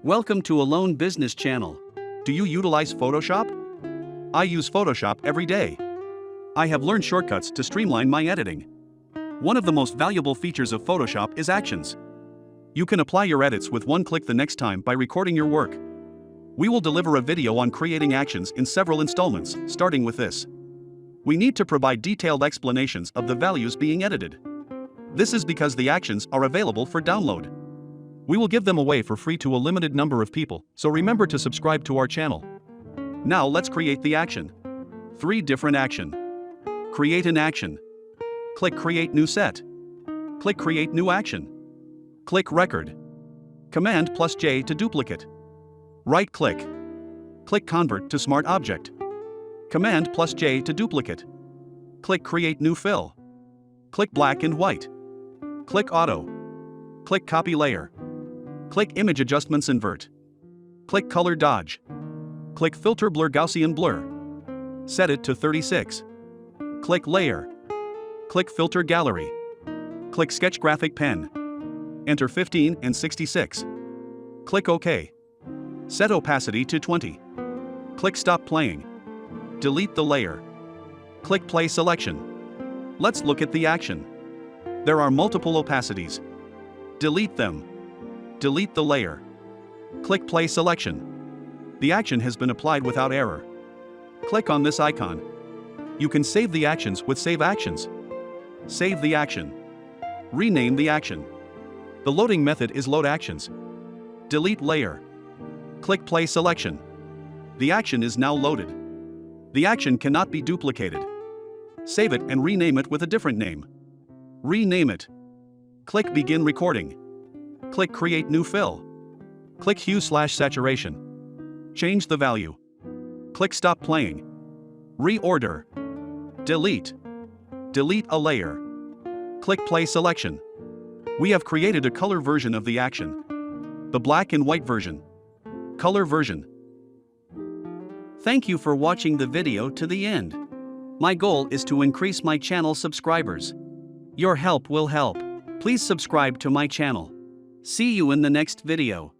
Welcome to Alone Business Channel. Do you utilize Photoshop? I use Photoshop every day. I have learned shortcuts to streamline my editing. One of the most valuable features of Photoshop is actions. You can apply your edits with one click the next time by recording your work. We will deliver a video on creating actions in several installments, starting with this. We need to provide detailed explanations of the values being edited. This is because the actions are available for download. We will give them away for free to a limited number of people, so remember to subscribe to our channel. Now let's create the action. 3 different action. Create an action. Click Create New Set. Click Create New Action. Click Record. Command plus J to duplicate. Right click. Click Convert to Smart Object. Command plus J to duplicate. Click Create New Fill. Click Black and White. Click Auto. Click Copy Layer. Click Image Adjustments Invert. Click Color Dodge. Click Filter Blur Gaussian Blur. Set it to 36. Click Layer. Click Filter Gallery. Click Sketch Graphic Pen. Enter 15 and 66. Click OK. Set opacity to 20. Click Stop Playing. Delete the layer. Click Play Selection. Let's look at the action. There are multiple opacities. Delete them. Delete the layer. Click Play Selection. The action has been applied without error. Click on this icon. You can save the actions with Save Actions. Save the action. Rename the action. The loading method is Load Actions. Delete layer. Click Play Selection. The action is now loaded. The action cannot be duplicated. Save it and rename it with a different name. Rename it. Click Begin Recording. Click Create New Fill. Click Hue/Saturation. Change the value. Click Stop Playing. Reorder. Delete. Delete a layer. Click Play Selection. We have created a color version of the action. The black and white version. Color version. Thank you for watching the video to the end. My goal is to increase my channel subscribers. Your help will help. Please subscribe to my channel. See you in the next video.